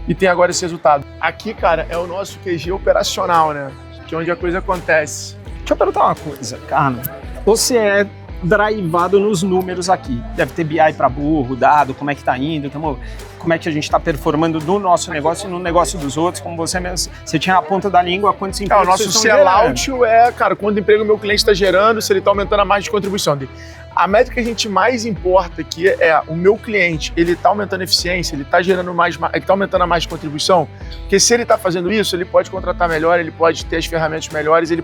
e tem agora esse resultado. Aqui, cara, é o nosso QG operacional, né? Que é onde a coisa acontece. Deixa eu perguntar uma coisa, cara. Você é drivado nos números aqui. Deve ter BI para burro, dado, como é que tá indo, como é que a gente está performando no nosso negócio e no negócio dos outros, como você mesmo, você tinha a ponta da língua, quantos empregos o nosso sellout cara, quanto emprego o meu cliente está gerando, se ele está aumentando a margem de contribuição dele. A métrica que a gente mais importa aqui é o meu cliente, ele está aumentando a eficiência, ele está gerando mais, ele está aumentando a margem de contribuição, porque se ele está fazendo isso, ele pode contratar melhor, ele pode ter as ferramentas melhores, ele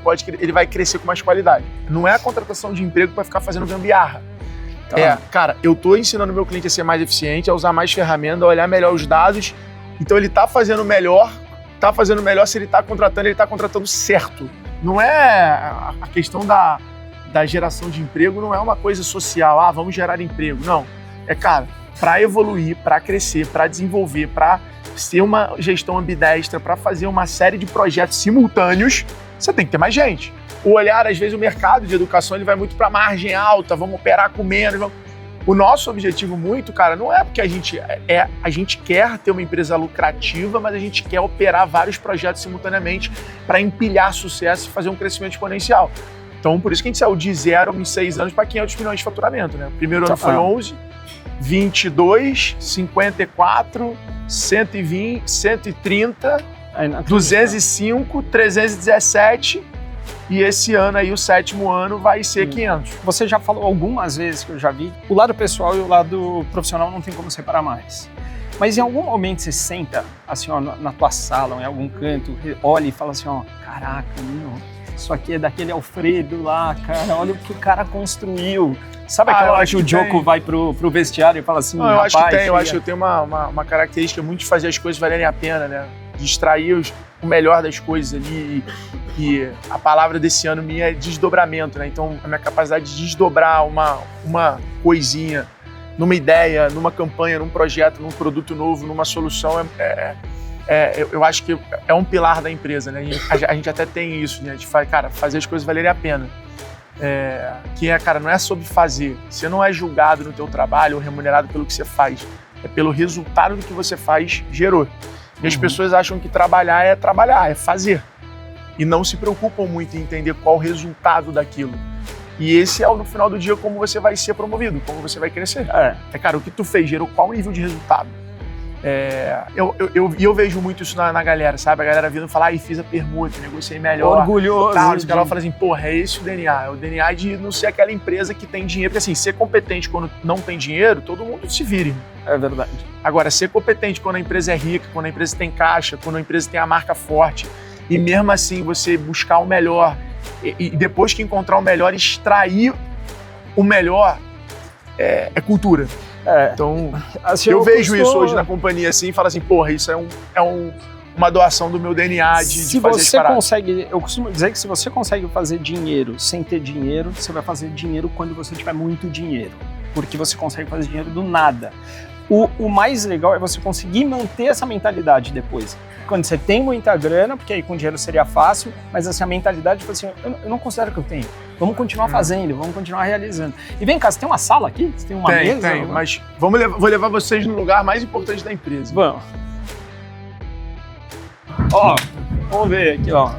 vai crescer com mais qualidade. Não é a contratação de emprego para ficar fazendo gambiarra. Cara, eu tô ensinando meu cliente a ser mais eficiente, a usar mais ferramenta, a olhar melhor os dados. Então ele tá fazendo melhor se ele tá contratando certo. Não é a questão da geração de emprego, não é uma coisa social, vamos gerar emprego. Não. Cara, para evoluir, para crescer, para desenvolver, para ser uma gestão ambidestra, para fazer uma série de projetos simultâneos, você tem que ter mais gente. O olhar, às vezes, o mercado de educação ele vai muito para margem alta, vamos operar com menos. O nosso objetivo muito, cara, não é porque a gente quer ter uma empresa lucrativa, mas a gente quer operar vários projetos simultaneamente para empilhar sucesso e fazer um crescimento exponencial. Então, por isso que a gente saiu de 0 em 6 anos para 500 milhões de faturamento, né? O primeiro ano foi 11, 22, 54, 120, 130, 205, 317... E esse ano aí, o 7º ano, vai ser 500. Você já falou algumas vezes que eu já vi, o lado pessoal e o lado profissional não tem como separar mais. Mas em algum momento você senta, assim, ó, na tua sala, ou em algum canto, olha e fala assim, ó, caraca, meu, isso aqui é daquele Alfredo lá, cara, olha o que o cara construiu. Sabe aquela hora que o Djoko vai pro vestiário e fala assim, não, rapaz... Eu acho que eu tenho uma característica muito de fazer as coisas valerem a pena, né? De extrair o melhor das coisas ali, e a palavra desse ano minha é desdobramento, né? Então, a minha capacidade de desdobrar uma coisinha numa ideia, numa campanha, num projeto, num produto novo, numa solução, eu acho que é um pilar da empresa, né? A gente até tem isso, né? De fazer as coisas valerem a pena. Cara, não é sobre fazer. Você não é julgado no teu trabalho ou remunerado pelo que você faz. É pelo resultado do que você faz, gerou. E as pessoas acham que trabalhar, é fazer. E não se preocupam muito em entender qual o resultado daquilo. E esse é, no final do dia, como você vai ser promovido, como você vai crescer. Cara, o que tu fez gerou qual nível de resultado? Eu vejo muito isso na galera, sabe? A galera vindo falar, fiz a permuta, negociei melhor. Orgulhoso. Os caras falam assim, porra, é esse o DNA. É o DNA de não ser aquela empresa que tem dinheiro. Porque assim, ser competente quando não tem dinheiro, todo mundo se vira. É verdade. Agora, ser competente quando a empresa é rica, quando a empresa tem caixa, quando a empresa tem a marca forte, e mesmo assim você buscar o melhor, e depois que encontrar o melhor, extrair o melhor, é cultura. Então, assim, eu vejo isso hoje na companhia assim, e falo assim, porra, isso é uma doação do meu DNA de fazer as paradas. Eu costumo dizer que se você consegue fazer dinheiro sem ter dinheiro, você vai fazer dinheiro quando você tiver muito dinheiro, porque você consegue fazer dinheiro do nada. O mais legal é você conseguir manter essa mentalidade depois. Quando você tem muita grana, porque aí com dinheiro seria fácil, mas assim, a mentalidade, tipo assim, eu não considero que eu tenho. Vamos continuar fazendo, vamos continuar realizando. E vem cá, você tem uma sala aqui? Você tem uma mesa? Tenho, mas vou levar vocês no lugar mais importante da empresa. Vamos. Vamos ver aqui, ó.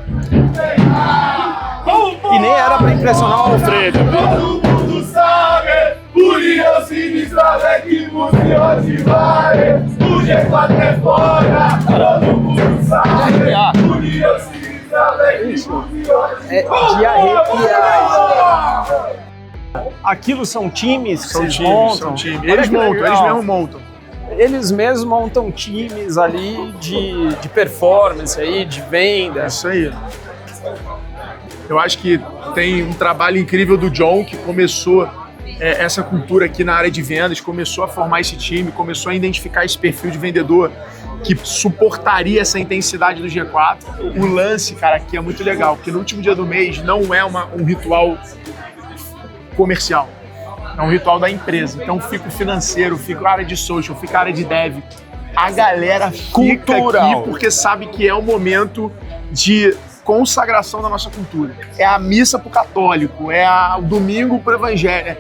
E nem era pra impressionar o Alfredo. Todo mundo sabe, por isso sinistro que funciona de várias. O G4 é fora, todo mundo sabe, por isso sinistro que funciona de várias. De arrepiar. Aquilo são times que vocês montam? São times. Eles mesmos montam. Eles mesmos montam times ali de performance aí, de venda. Isso aí. Eu acho que tem um trabalho incrível do John, que começou essa cultura aqui na área de vendas, começou a formar esse time, começou a identificar esse perfil de vendedor que suportaria essa intensidade do G4. O lance, cara, aqui é muito legal, porque no último dia do mês não é um ritual comercial, é um ritual da empresa. Então fica o financeiro, fica a área de social, fica a área de dev. A galera fica aqui porque sabe que é o momento de consagração da nossa cultura. É a missa pro católico, é o domingo pro evangelho.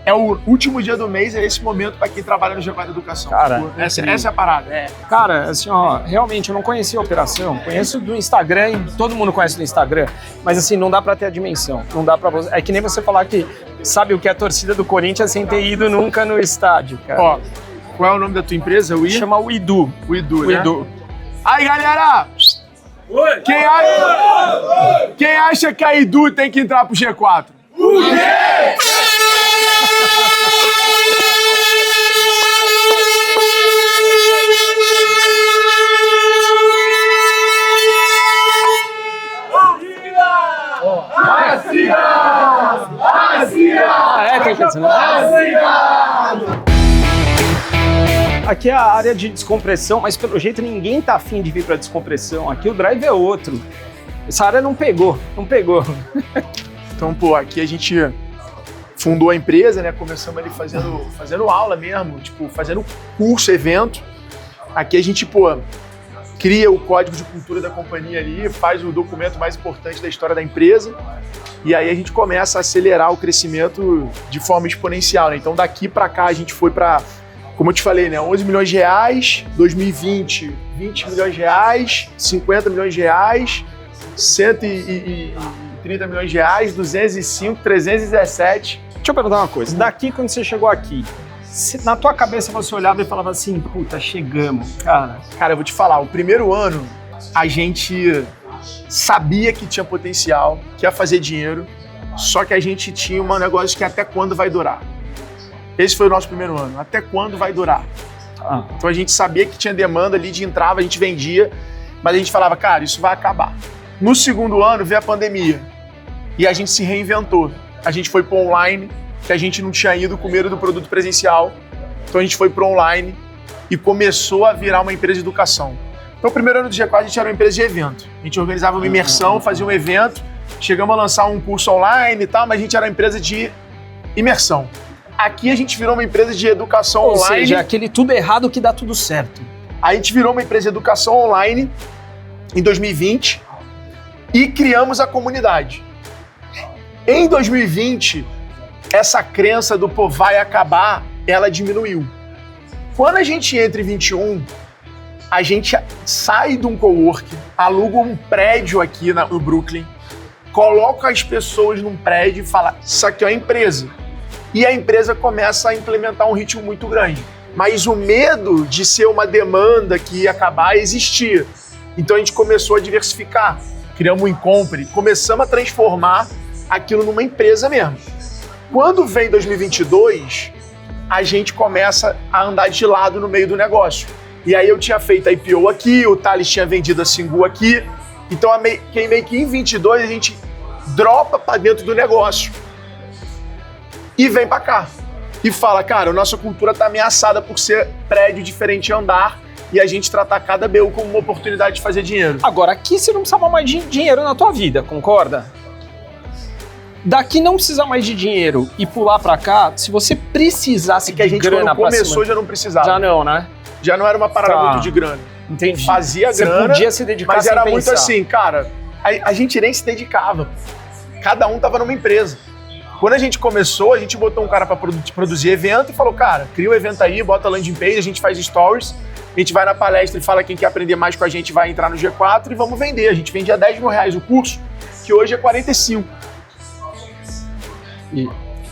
É o último dia do mês, é esse momento para quem trabalha no G4 Educação. Cara, essa é a parada. Cara, assim, ó, realmente eu não conhecia a operação, conheço do Instagram, e todo mundo conhece do Instagram, mas assim, não dá para ter a dimensão, não dá para você. É que nem você falar que, sabe o que é a torcida do Corinthians sem ter ido nunca no estádio, cara. Ó, qual é o nome da tua empresa? Chama o Idu. O Idu, O né? Idu. Aí, galera! Quem acha que a Idu tem que entrar pro G4? O quê? Tem que Aqui é a área de descompressão, mas pelo jeito ninguém tá afim de vir pra descompressão. Aqui o drive é outro. Essa área não pegou. Então, pô, aqui a gente fundou a empresa, né? Começamos ali fazendo aula mesmo, tipo, fazendo curso, evento. Aqui a gente, pô, cria o código de cultura da companhia ali, faz o documento mais importante da história da empresa. E aí a gente começa a acelerar o crescimento de forma exponencial, né? Então daqui para cá a gente foi para, como eu te falei, né, 11 milhões de reais, 2020, 20 milhões de reais, 50 milhões de reais, 130 milhões de reais, 205, 317. Deixa eu perguntar uma coisa. Daqui, quando você chegou aqui, na tua cabeça você olhava e falava assim, puta, chegamos, cara. Cara, eu vou te falar, o primeiro ano a gente sabia que tinha potencial, que ia fazer dinheiro, só que a gente tinha um negócio que até quando vai durar. Esse foi o nosso primeiro ano, até quando vai durar. Então a gente sabia que tinha demanda ali de entrava, a gente vendia, mas a gente falava, cara, isso vai acabar. No segundo ano veio a pandemia e a gente se reinventou. A gente foi para online, que a gente não tinha ido com medo do produto presencial, então a gente foi para online e começou a virar uma empresa de educação. Então, o primeiro ano do G4 a gente era uma empresa de evento. A gente organizava uma imersão, fazia um evento, chegamos a lançar um curso online e tal, mas a gente era uma empresa de imersão. Aqui a gente virou uma empresa de educação online. Ou seja, aquele tudo errado que dá tudo certo. A gente virou uma empresa de educação online em 2020 e criamos a comunidade. Em 2020, essa crença do pô, vai acabar, ela diminuiu. Quando a gente entra em 21, a gente sai de um coworking, aluga um prédio aqui no Brooklyn, coloca as pessoas num prédio e fala, isso aqui é uma empresa. E a empresa começa a implementar um ritmo muito grande. Mas o medo de ser uma demanda que ia acabar existia. Então a gente começou a diversificar, criamos um Incompany, começamos a transformar aquilo numa empresa mesmo. Quando vem 2022, a gente começa a andar de lado no meio do negócio. E aí eu tinha feito a IPO aqui, o Thales tinha vendido a Singu aqui, então meio que em 22 a gente dropa para dentro do negócio e vem para cá. E fala, cara, a nossa cultura tá ameaçada por ser prédio diferente andar e a gente tratar cada BU como uma oportunidade de fazer dinheiro. Agora, aqui você não precisava mais de dinheiro na tua vida, concorda? Daqui não precisa mais de dinheiro e pular para cá, se você precisasse que a gente de grana quando começou cima, já não precisava. já não, né? Já não era uma parada muito de grana. Entendi. Fazia você grana, podia se dedicar mas sem era pensar. muito assim, cara, a gente nem se dedicava. Cada um tava numa empresa. Quando a gente começou, a gente botou um cara para produzir evento e falou, cara, cria um evento aí, bota landing page, a gente faz stories, a gente vai na palestra e fala quem quer aprender mais com a gente vai entrar no G4 e vamos vender. A gente vendia R$10 mil o curso, que hoje é 45. E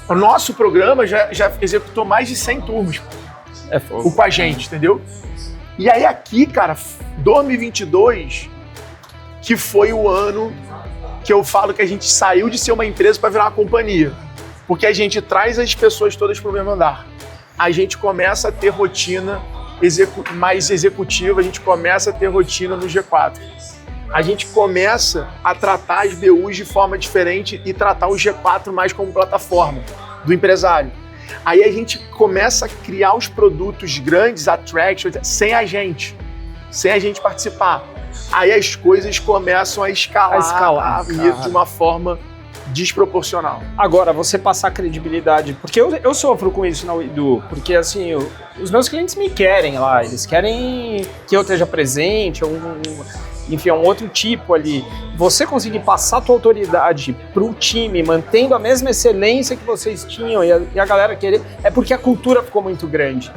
o nosso programa já executou mais de 100 turmas com a gente, entendeu? E aí aqui, cara, 2022, que foi o ano que eu falo que a gente saiu de ser uma empresa para virar uma companhia. Porque a gente traz as pessoas todas para o mesmo andar. A gente começa a ter rotina mais executiva, a gente começa a ter rotina no G4. A gente começa a tratar as BUs de forma diferente e tratar o G4 mais como plataforma do empresário. Aí a gente começa a criar os produtos grandes, attractions, sem a gente participar. Aí as coisas começam a escalar de uma forma desproporcional. Agora, você passar credibilidade, porque eu sofro com isso na Idu, porque assim, os meus clientes me querem lá, eles querem que eu esteja presente, enfim, é um outro tipo ali. Você conseguir passar a tua autoridade pro time, mantendo a mesma excelência que vocês tinham e a galera querer, é porque a cultura ficou muito grande.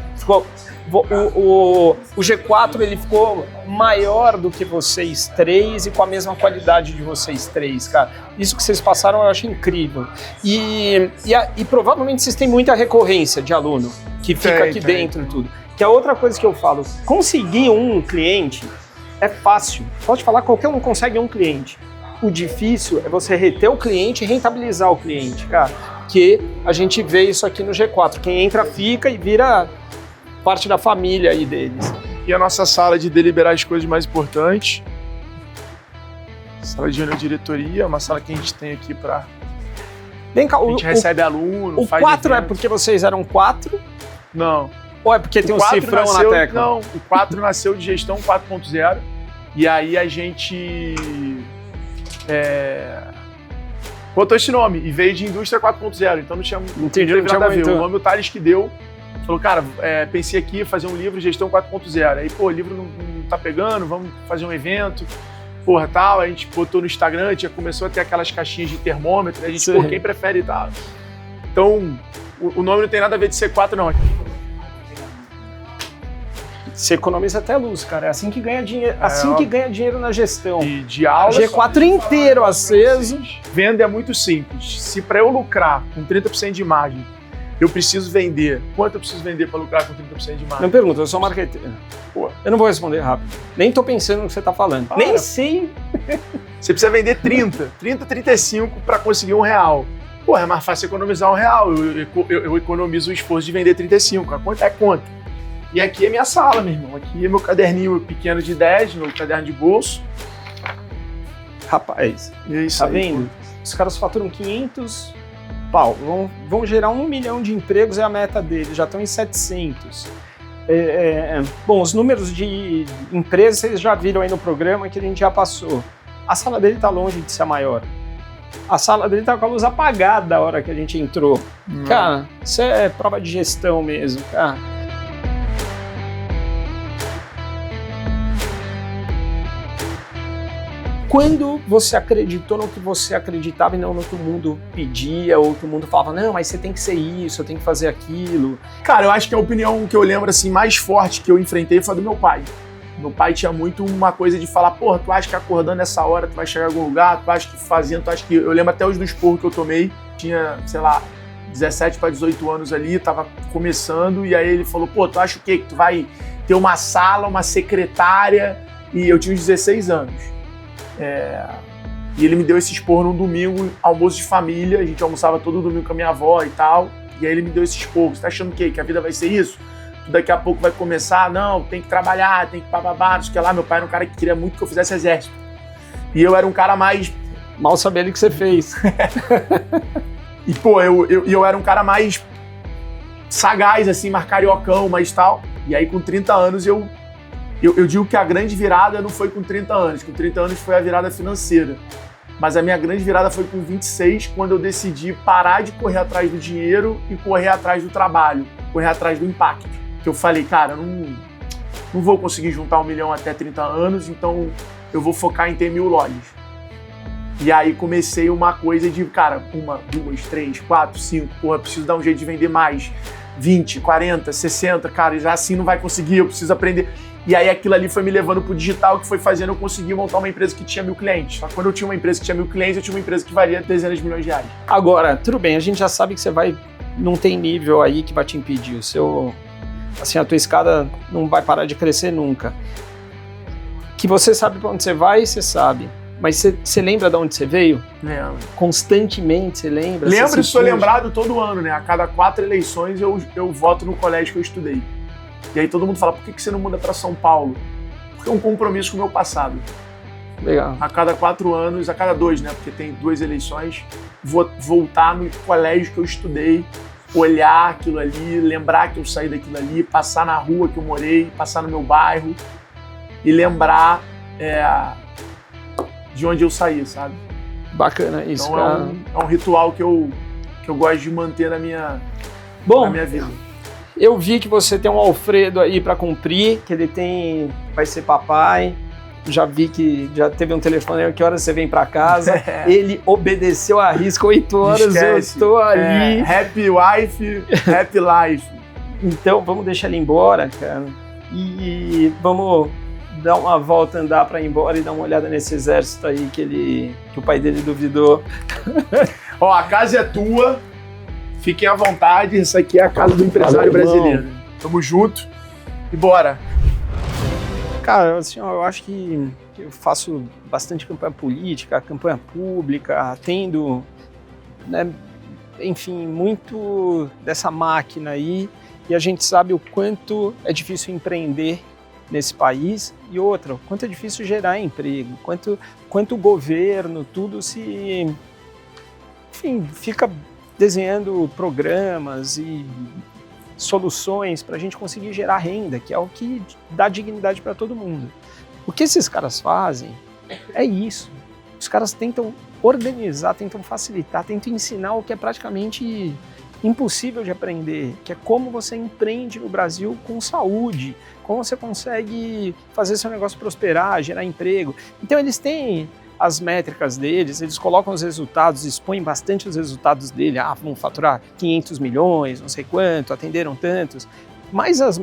o G4 ele ficou maior do que vocês três e com a mesma qualidade de vocês três, cara. Isso que vocês passaram eu acho incrível. E provavelmente vocês têm muita recorrência de aluno que fica aqui dentro e tudo. Que é outra coisa que eu falo, conseguir um cliente é fácil. Pode falar, qualquer um consegue um cliente. O difícil é você reter o cliente e rentabilizar o cliente, cara. Que a gente vê isso aqui no G4. Quem entra fica e vira parte da família aí deles. E a nossa sala de deliberar as coisas mais importantes. Sala de reunião de diretoria, uma sala que a gente tem aqui para... Vem cá, a gente recebe aluno, o faz 4 evento. é porque vocês eram 4? Não. Ou é porque tem um cifrão na tecla? Não, o 4 nasceu de gestão 4.0. E aí a gente... botou esse nome e veio de indústria 4.0, então não tinha, Entendi, não tinha nada a ver. muito. O nome o Thales que deu, falou, cara, pensei aqui em fazer um livro gestão 4.0. Aí, pô, o livro não tá pegando, vamos fazer um evento, porra, tal. A gente botou no Instagram, já começou a ter aquelas caixinhas de termômetro, a gente, pô, quem prefere e tal. Então, o nome não tem nada a ver de C4, não. Você economiza até luz, cara. É assim que ganha dinheiro, que ganha dinheiro na gestão. E de aula... G4 inteiro aceso. Venda é muito simples. Se para eu lucrar com 30% de margem, eu preciso vender. Quanto eu preciso vender para lucrar com 30% de margem? Não pergunta, eu sou marqueteiro. Pô. Eu não vou responder rápido. Nem tô pensando no que você tá falando. Ah, Nem sei. Você precisa vender 30, 35 para conseguir R$1. Pô, é mais fácil economizar R$1. Eu economizo o esforço de vender 35. A conta é conta. E aqui é minha sala, meu irmão. Aqui é meu caderninho pequeno de 10, meu caderno de bolso. Rapaz, E é isso tá aí, vendo? Os caras faturam 500 pau. Vão gerar 1 milhão de empregos, é a meta deles. Já estão em 700. Bom, os números de empresas vocês já viram aí no programa que a gente já passou. A sala dele tá longe de ser a maior. A sala dele tá com a luz apagada a hora que a gente entrou. Cara, isso é prova de gestão mesmo, cara. Quando você acreditou no que você acreditava e não no que o mundo pedia, ou que o mundo falava, não, mas você tem que ser isso, eu tenho que fazer aquilo. Cara, eu acho que a opinião que eu lembro assim, mais forte que eu enfrentei foi a do meu pai. Meu pai tinha muito uma coisa de falar, porra, tu acha que acordando nessa hora tu vai chegar em algum lugar, tu acha que fazendo, tu acha que... Eu lembro até os do esporro que eu tomei, tinha, sei lá, 17 para 18 anos ali, tava começando, e aí ele falou, pô, tu acha o quê? Que tu vai ter uma sala, uma secretária, e eu tinha uns 16 anos. E ele me deu esse esporro num domingo, almoço de família, a gente almoçava todo domingo com a minha avó e tal, e aí ele me deu esse esporro. Você tá achando o quê? Que a vida vai ser isso? Tu daqui a pouco vai começar? Não, tem que trabalhar, tem que bababá, não sei o que lá. Meu pai era um cara que queria muito que eu fizesse exército. E eu era um cara mais... Mal sabendo o que você fez. E, pô, eu era um cara mais sagaz, assim, mais cariocão, mais tal. E aí, com 30 anos, eu digo que a grande virada não foi com 30 anos. Com 30 anos foi a virada financeira. Mas a minha grande virada foi com 26, quando eu decidi parar de correr atrás do dinheiro e correr atrás do trabalho, correr atrás do impacto. Que eu falei, cara, eu não vou conseguir juntar 1 milhão até 30 anos, então eu vou focar em ter 1000 lojas. E aí comecei uma coisa de, cara, 1, 2, 3, 4, 5, porra, preciso dar um jeito de vender mais. 20, 40, 60, cara, já assim não vai conseguir, eu preciso aprender. E aí aquilo ali foi me levando pro digital, que foi fazendo eu conseguir montar uma empresa que tinha 1000 clientes. Só que quando eu tinha uma empresa que tinha 1000 clientes, eu tinha uma empresa que valia dezenas de milhões de reais. Agora, tudo bem, a gente já sabe que você não tem nível aí que vai te impedir. A tua escada não vai parar de crescer nunca. Que você sabe pra onde você vai, você sabe. Mas você lembra de onde você veio? Lembro. Constantemente você lembra? Lembro e sou lembrado todo ano, né? A cada 4 eleições eu voto no colégio que eu estudei. E aí todo mundo fala, por que você não muda para São Paulo? Porque é um compromisso com o meu passado. Legal. A cada 4 anos, a cada 2, né? Porque tem 2 eleições, vou voltar no colégio que eu estudei, olhar aquilo ali, lembrar que eu saí daquilo ali, passar na rua que eu morei, passar no meu bairro e lembrar de onde eu saí, sabe? Bacana isso, então cara. É um ritual que eu gosto de manter na minha vida. Eu vi que você tem um Alfredo aí para cumprir, que ele vai ser papai. Já vi que já teve um telefone, que horas você vem para casa. Ele obedeceu à risca, 8 horas. Esquece. Eu estou ali. Happy wife, happy life. Então vamos deixar ele embora, cara. E vamos dar uma volta, andar para ir embora e dar uma olhada nesse exército aí que o pai dele duvidou. Ó, a casa é tua, fiquem à vontade, essa aqui é a casa do empresário brasileiro. Tamo junto e bora. Cara, assim, ó, eu acho que eu faço bastante campanha política, campanha pública, atendo, né, enfim, muito dessa máquina aí, e a gente sabe o quanto é difícil empreender nesse país, e outra, o quanto é difícil gerar emprego, quanto o governo, tudo se, enfim, fica desenhando programas e soluções para a gente conseguir gerar renda, que é o que dá dignidade para todo mundo. O que esses caras fazem é isso. Os caras tentam organizar, tentam facilitar, tentam ensinar o que é praticamente impossível de aprender, que é como você empreende no Brasil com saúde, como você consegue fazer seu negócio prosperar, gerar emprego. Então eles têm as métricas deles, eles colocam os resultados, expõem bastante os resultados dele, vamos faturar 500 milhões, não sei quanto, atenderam tantos, mas as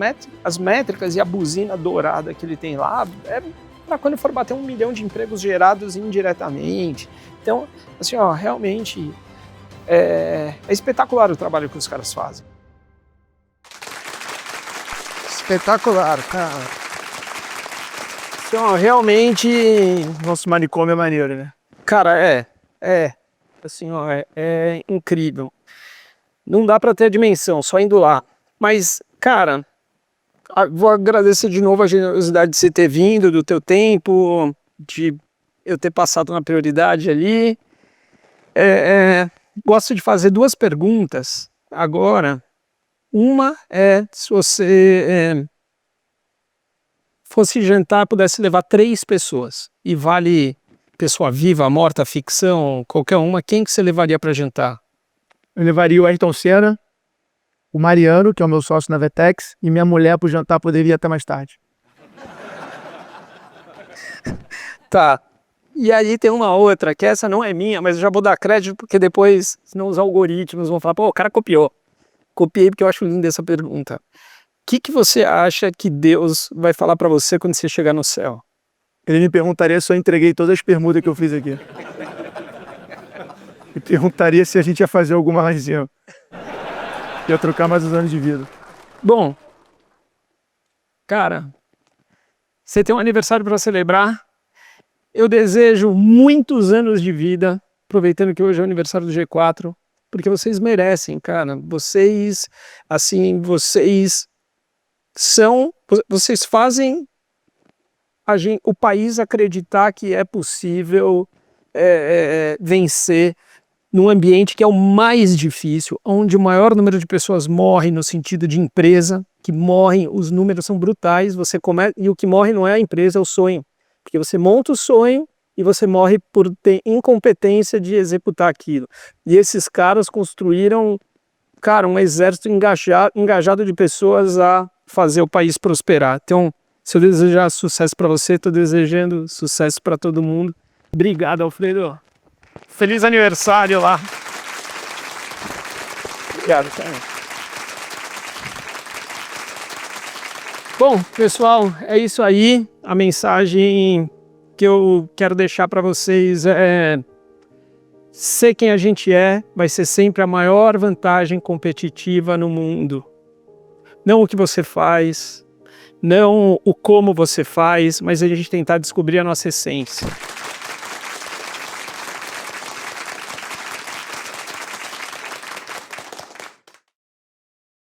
métricas e a buzina dourada que ele tem lá é para quando for bater 1 milhão de empregos gerados indiretamente. Então, assim, ó, realmente é espetacular o trabalho que os caras fazem. Espetacular, cara. Então, realmente, Nosso manicômio é maneiro, né? cara, assim, ó, é incrível. Não dá para ter a dimensão, só indo lá. Mas, cara, vou agradecer de novo a generosidade de você ter vindo, do teu tempo, de eu ter passado na prioridade ali. Gosto de fazer 2 perguntas agora. Uma é se você fosse jantar, pudesse levar 3 pessoas, e vale pessoa viva, morta, ficção, qualquer uma, quem que você levaria para jantar? Eu levaria o Ayrton Senna, o Mariano, que é o meu sócio na Vetex, e minha mulher pro jantar poderia até mais tarde. Tá. E aí tem uma outra, que essa não é minha, mas eu já vou dar crédito, porque depois, senão os algoritmos vão falar, pô, o cara copiou. Copiei porque eu acho linda essa pergunta. O que você acha que Deus vai falar para você quando você chegar no céu? Ele me perguntaria se eu entreguei todas as permutas que eu fiz aqui. Me perguntaria se a gente ia fazer alguma resenha. Ia trocar mais uns anos de vida. Bom, cara, você tem um aniversário para celebrar. Eu desejo muitos anos de vida, aproveitando que hoje é o aniversário do G4, porque vocês merecem, cara. Vocês fazem o país acreditar que é possível vencer num ambiente que é o mais difícil, onde o maior número de pessoas morre no sentido de empresa, que morrem, os números são brutais, e o que morre não é a empresa, é o sonho. Porque você monta o sonho e você morre por ter incompetência de executar aquilo. E esses caras construíram, cara, um exército engajado de pessoas a fazer o país prosperar. Então, se eu desejar sucesso para você, estou desejando sucesso para todo mundo. Obrigado, Alfredo. Feliz aniversário lá. Obrigado, cara. Bom, pessoal, é isso aí. A mensagem que eu quero deixar para vocês é: ser quem a gente vai ser sempre a maior vantagem competitiva no mundo. Não o que você faz, não o como você faz, mas a gente tentar descobrir a nossa essência.